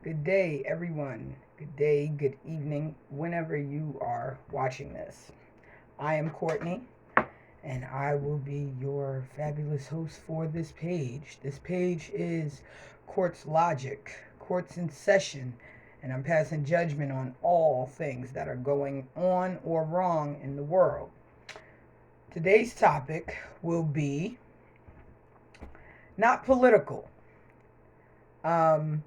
Good day, everyone. Good day, good evening, whenever you are watching this. I am Courtney, and I will be your fabulous host for this page. This page is Court's Logic, Court's in Session, and I'm passing judgment on all things that are going on or wrong in the world. Today's topic will be not political. Um,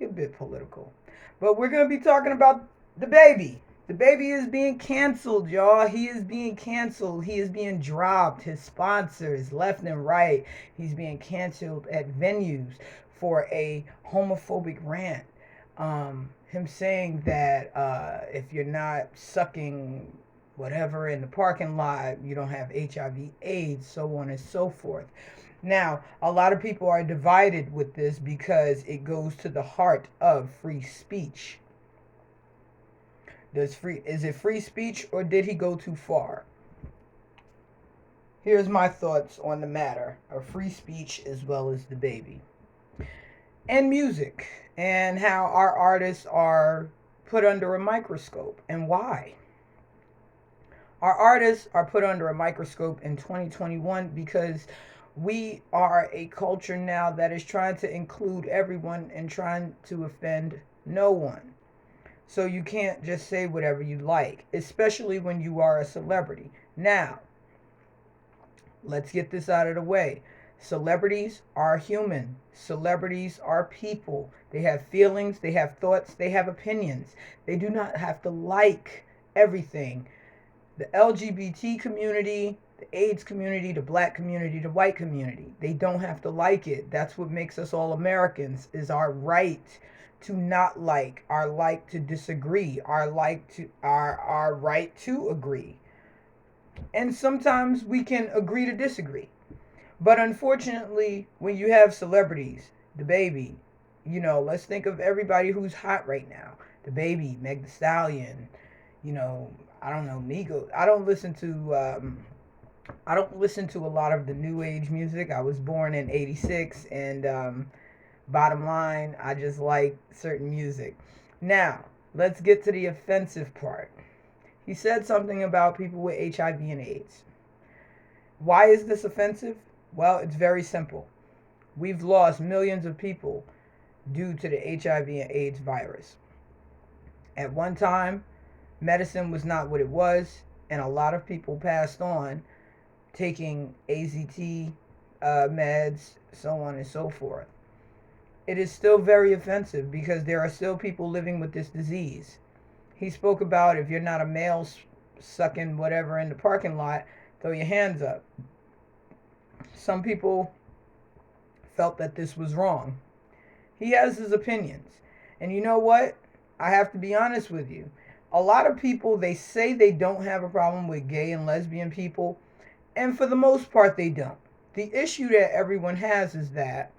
a bit political. But we're going to be talking about DaBaby. DaBaby is being canceled, y'all. He is being canceled. He is being dropped. His sponsors, left and right. He's being canceled at venues for a homophobic rant. Him saying that if you're not sucking whatever in the parking lot, you don't have HIV/AIDS, so on and so forth. Now, a lot of people are divided with this because it goes to the heart of free speech. Is it free speech, or did he go too far? Here's my thoughts on the matter of free speech as well as DaBaby. And music, and how our artists are put under a microscope, and why. Our artists are put under a microscope in 2021 because we are a culture now that is trying to include everyone and trying to offend no one. So you can't just say whatever you like, especially when you are a celebrity. Now, let's get this out of the way. Celebrities are human. Celebrities are people. They have feelings, they have thoughts, they have opinions. They do not have to like everything. The LGBT community, the AIDS community, the black community, the white community, they don't have to like it. That's what makes us all Americans, is our right to not like, our right to disagree, our right to agree. And sometimes we can agree to disagree. But unfortunately, when you have celebrities, DaBaby, let's think of everybody who's hot right now. DaBaby, Meg Thee Stallion, I don't know, Migos. I don't listen to a lot of the new age music. I was born in '86, and bottom line, I just like certain music. Now, let's get to the offensive part. He said something about people with HIV and AIDS. Why is this offensive? Well, it's very simple. We've lost millions of people due to the HIV and AIDS virus. At one time, medicine was not what it was, and a lot of people passed on taking AZT meds, so on and so forth. It is still very offensive because there are still people living with this disease. He spoke about if you're not a male sucking whatever in the parking lot, throw your hands up. Some people felt that this was wrong. He has his opinions. And you know what? I have to be honest with you. A lot of people, they say they don't have a problem with gay and lesbian people, and for the most part they don't. The issue that everyone has is that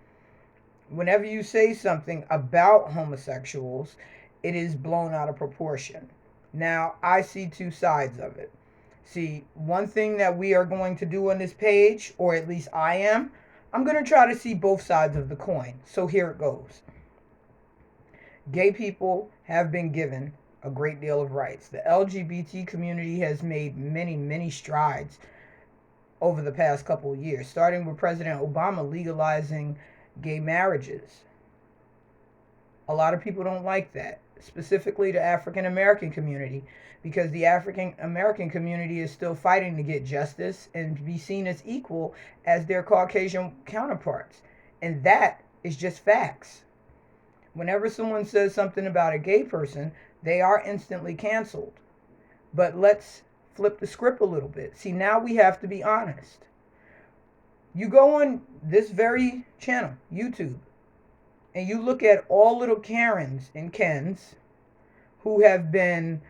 whenever you say something about homosexuals, it is blown out of proportion. Now, I see two sides of it. See, one thing that we are going to do on this page, or at least I'm going to try to see both sides of the coin. So here it goes. Gay people have been given a great deal of rights. The LGBT community has made many, many strides over the past couple of years, starting with President Obama legalizing gay marriages. A lot of people don't like that, specifically the African American community, because the African American community is still fighting to get justice and be seen as equal as their Caucasian counterparts. And that is just facts. Whenever someone says something about a gay person, they are instantly canceled. But let's flip the script a little bit. See, now we have to be honest. You go on this very channel, YouTube, and you look at all little Karens and Kens who have been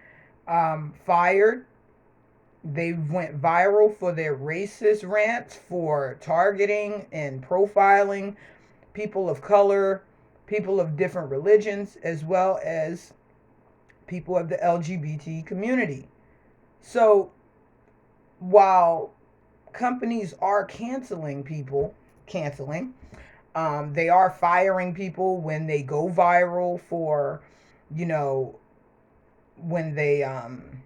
fired. They went viral for their racist rants, for targeting and profiling people of color, people of different religions, as well as people of the LGBT community. So while companies are canceling, They are firing people when they go viral for, you know, when they um,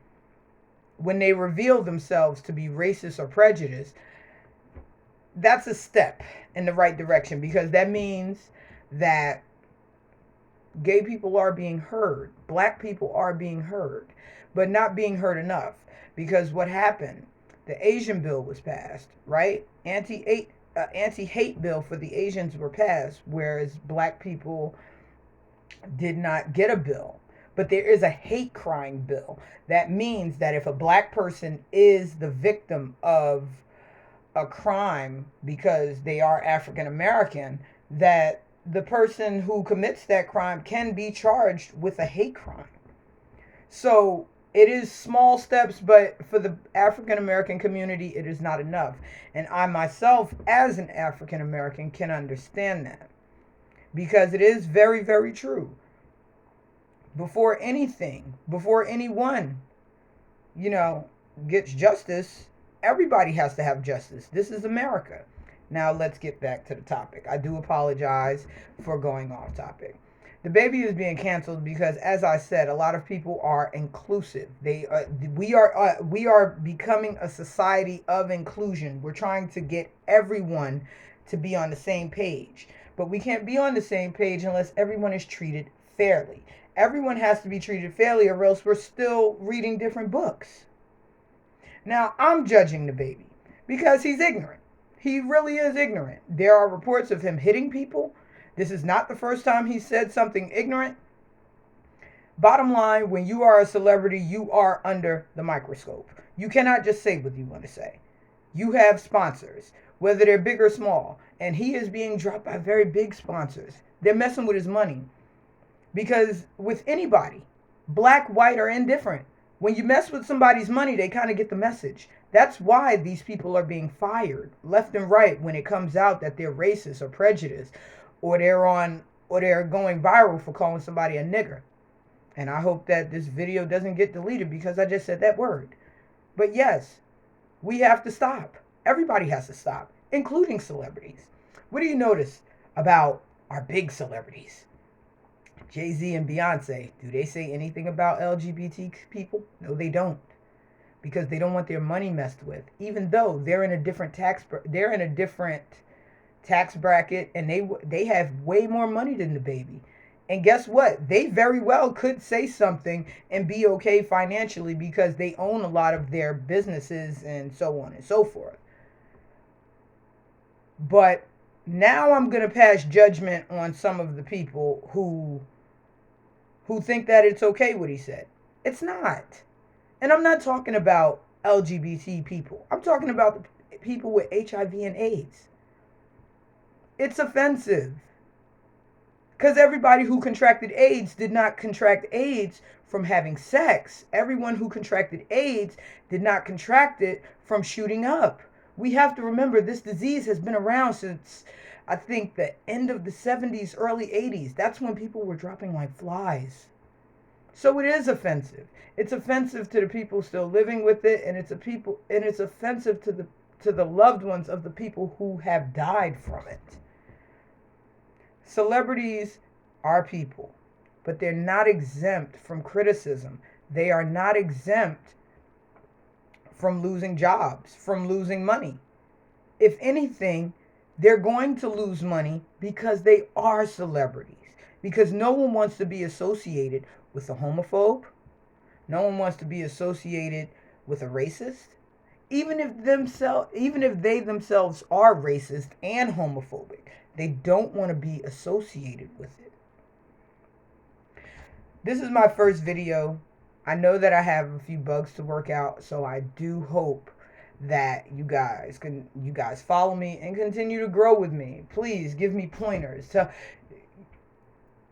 when they reveal themselves to be racist or prejudiced. That's a step in the right direction because that means that gay people are being heard, black people are being heard, but not being heard enough. Because what happened? The Asian bill was passed, right? Anti-hate bill for the Asians were passed, whereas black people did not get a bill. But there is a hate crime bill. That means that if a black person is the victim of a crime because they are African American, that the person who commits that crime can be charged with a hate crime. So it is small steps, but for the African American community, it is not enough. And I myself, as an African American, can understand that because it is very, very true. Before anything, before anyone, you know, gets justice, everybody has to have justice. This is America. Now let's get back to the topic. I do apologize for going off topic. DaBaby is being canceled because, as I said, a lot of people are inclusive. We are becoming a society of inclusion. We're trying to get everyone to be on the same page, but we can't be on the same page unless everyone is treated fairly. Everyone has to be treated fairly, or else we're still reading different books. Now, I'm judging DaBaby because he's ignorant. He really is ignorant. There are reports of him hitting people. This is not the first time he said something ignorant. Bottom line, when you are a celebrity, you are under the microscope. You cannot just say what you want to say. You have sponsors, whether they're big or small, and he is being dropped by very big sponsors. They're messing with his money. Because with anybody, black, white, or indifferent, when you mess with somebody's money, they kind of get the message. That's why these people are being fired left and right when it comes out that they're racist or prejudiced, or they're going viral for calling somebody a nigger. And I hope that this video doesn't get deleted because I just said that word. But yes, we have to stop. Everybody has to stop, including celebrities. What do you notice about our big celebrities? Jay-Z and Beyonce, do they say anything about LGBT people? No, they don't. Because they don't want their money messed with. Even though they're in a different tax bracket and they have way more money than DaBaby. And guess what? They very well could say something and be okay financially because they own a lot of their businesses and so on and so forth. But now I'm going to pass judgment on some of the people who think that it's okay what he said. It's not. And I'm not talking about LGBT people. I'm talking about the people with HIV and AIDS. It's offensive. Because everybody who contracted AIDS did not contract AIDS from having sex. Everyone who contracted AIDS did not contract it from shooting up. We have to remember this disease has been around since, I think, the end of the 70s, early 80s. That's when people were dropping like flies. So it is offensive. It's offensive to the people still living with it, and it's offensive to the loved ones of the people who have died from it. Celebrities are people, but they're not exempt from criticism. They are not exempt from losing jobs, from losing money. If anything, they're going to lose money because they are celebrities. Because no one wants to be associated with a homophobe. No one wants to be associated with a racist. Even if they themselves are racist and homophobic, they don't want to be associated with it. This is my first video. I know that I have a few bugs to work out, so I do hope that you guys follow me and continue to grow with me. Please give me pointers.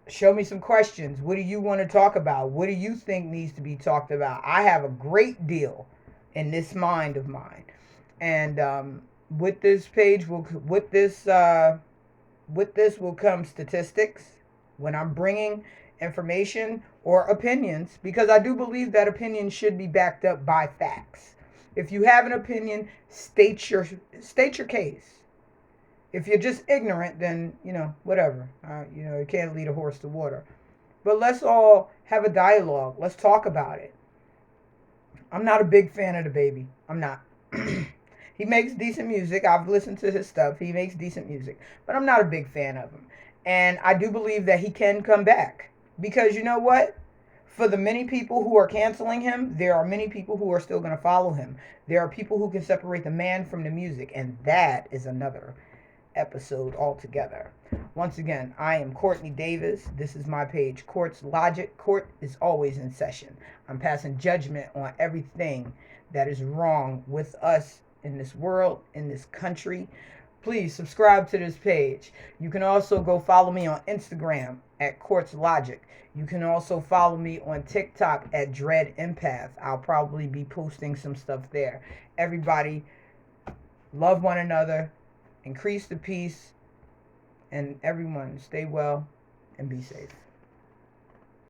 Show me some questions. What do you want to talk about? What do you think needs to be talked about? I have a great deal in this mind of mine. And with this will come statistics when I'm bringing information or opinions, because I do believe that opinions should be backed up by facts. If you have an opinion, state your case. If you're just ignorant, then, whatever. You can't lead a horse to water. But let's all have a dialogue. Let's talk about it. I'm not a big fan of DaBaby. I'm not. He makes decent music. I've listened to his stuff. He makes decent music. But I'm not a big fan of him. And I do believe that he can come back. Because you know what? For the many people who are canceling him, there are many people who are still going to follow him. There are people who can separate the man from the music. And that is another episode altogether. Once again, I am Courtney Davis. This is my page, Court's Logic. Court is always in session. I'm passing judgment on everything that is wrong with us in this world, in this country. Please subscribe to this page. You can also go follow me on Instagram at Court's Logic. You can also follow me on TikTok at Dread Empath. I'll probably be posting some stuff there. Everybody, love one another, increase the peace, and everyone stay well and be safe.